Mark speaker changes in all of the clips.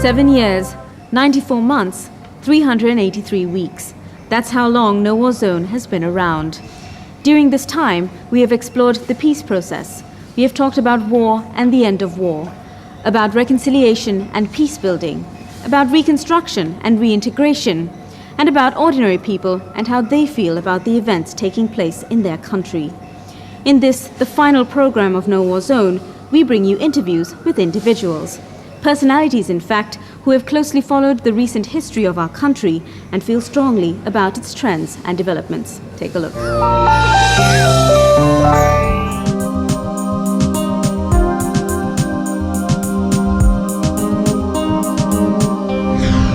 Speaker 1: 7 years, 94 months, 383 weeks. That's how long No War Zone has been around. During this time, we have explored the peace process. We have talked about war and the end of war, about reconciliation and peace building, about reconstruction and reintegration, and about ordinary people and how they feel about the events taking place in their country. In this, the final program of No War Zone, we bring you interviews with individuals. Personalities, in fact, who have closely followed the recent history of our country and feel strongly about its trends and developments. Take a look.
Speaker 2: A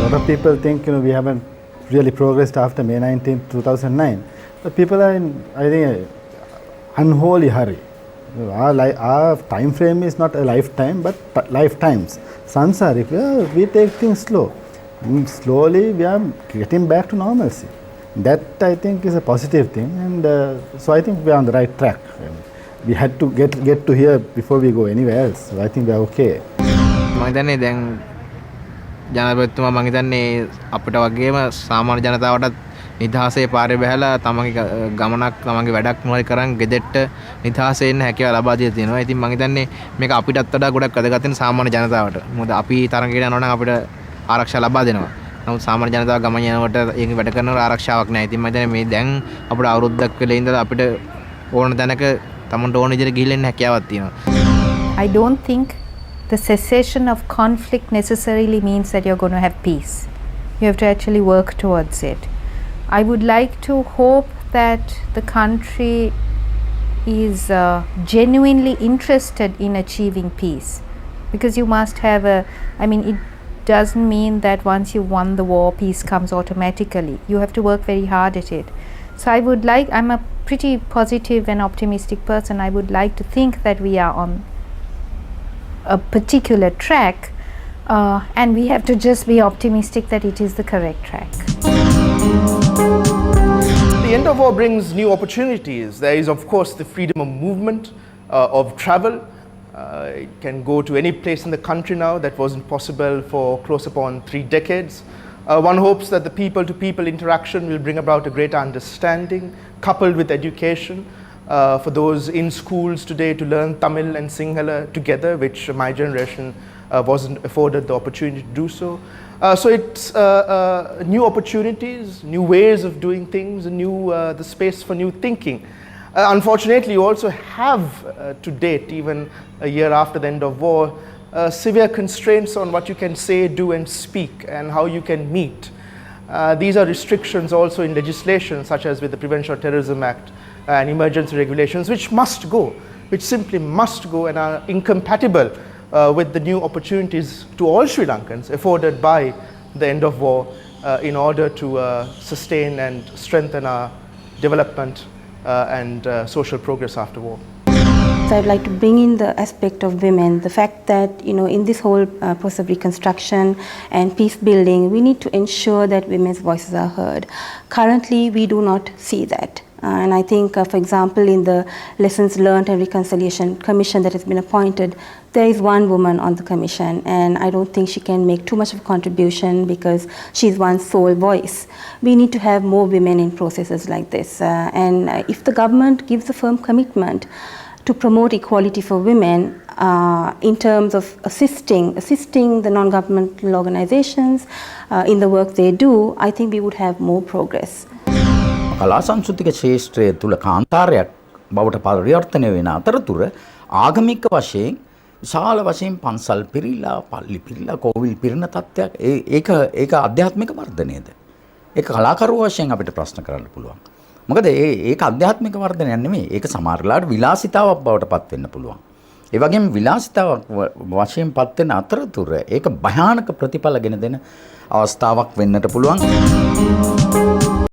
Speaker 2: lot of people think we haven't really progressed after May 19, 2009. But people are in, I think, unholy hurry. Our time frame is not a lifetime, but lifetimes. Sansari, we take things slow. Slowly, we are getting back to normalcy. That, I think, is a positive thing, and so I think we are on the right track. We had to get to here before we go anywhere else. So I think we are okay.
Speaker 3: ජනාධිපතිතුමා මම හිතන්නේ අපිට වගේම සාමාන්‍ය ජනතාවටත් නිදහසේ පාරේ බහැලා තමන්ගේ ගමනක් තමන්ගේ වැඩක් මොනවද කරන් ගෙදෙට්ට නිදහසේ ඉන්න හැකියාව ලබා දීලා තියෙනවා. ඉතින් මම හිතන්නේ මේක අපිටත් වඩා ගොඩක් වැදගත් වෙන සාමාන්‍ය ජනතාවට. මොකද අපි තරඟයට යනවා නම් අපිට ආරක්ෂා ලබා දෙනවා. නමුත් සාමාන්‍ය ජනතාව ගමන යනකොට ඒක වැඩ කරනකොට ආරක්ෂාවක් නැහැ. ඉතින් මම හිතන්නේ මේ දැන් අපිට අවුරුද්දක් වෙලා ඉඳලා අපිට ඕන තැනක තමන්ට ඕන විදිහට ගිහිල්ලා ඉන්න හැකියාවක් තියෙනවා.
Speaker 4: I don't think the cessation of conflict necessarily means that you're going to have peace. You have to actually work towards it. I would like to hope that the country is genuinely interested in achieving peace, because you must have it doesn't mean that once you won the war, peace comes automatically. You have to work very hard at it. So I'm a pretty positive and optimistic person. I would like to think that we are on a particular track, and we have to just be optimistic that it is the correct track.
Speaker 5: The end of war brings new opportunities. There is, of course, the freedom of movement, of travel. It can go to any place in the country now that wasn't possible for close upon 3 decades. One hopes that the people-to-people interaction will bring about a greater understanding, coupled with education. For those in schools today to learn Tamil and Sinhala together, which my generation wasn't afforded the opportunity to do so. So it's new opportunities, new ways of doing things, the space for new thinking. Unfortunately, you also have to date, even a year after the end of war, severe constraints on what you can say, do and speak, and how you can meet. These are restrictions also in legislation, such as with the Prevention of Terrorism Act and emergency regulations, which simply must go and are incompatible with the new opportunities to all Sri Lankans afforded by the end of war in order to sustain and strengthen our development and social progress after war.
Speaker 6: So I'd like to bring in the aspect of women, the fact that in this whole process of reconstruction and peace building, we need to ensure that women's voices are heard. Currently, we do not see that. And I think, for example, in the Lessons Learned and Reconciliation Commission that has been appointed, there is one woman on the commission, and I don't think she can make too much of a contribution because she's one sole voice. We need to have more women in processes like this. And if the government gives a firm commitment to promote equality for women in terms of assisting the non-governmental organizations in the work they do, I think we would have more progress.
Speaker 7: කලා සංස්කෘතික ශාස්ත්‍රය තුල කාන්තාරයක් බවට පරිවර්තනය වෙන අතරතුර ආගමික වශයෙන් විශාල වශයෙන් පන්සල් පිරිලා පල්ලි පිරිලා කෝවිල් පිරින තත්ත්වයක් ඒක ආධ්‍යාත්මික වර්ධනයද ඒක කලාකරුවෝ වශයෙන් අපිට ප්‍රශ්න කරන්න පුළුවන්. මොකද ඒක ආධ්‍යාත්මික වර්ධනයක් නෙමෙයි. ඒක සමහරලාට විලාසිතාවක් බවට පත් වෙන්න පුළුවන්. ඒ වගේම විලාසිතාවක් වශයෙන් පත් වෙන අතරතුර ඒක භයානක ප්‍රතිඵල ගෙන දෙන අවස්ථාවක් වෙන්නට පුළුවන්.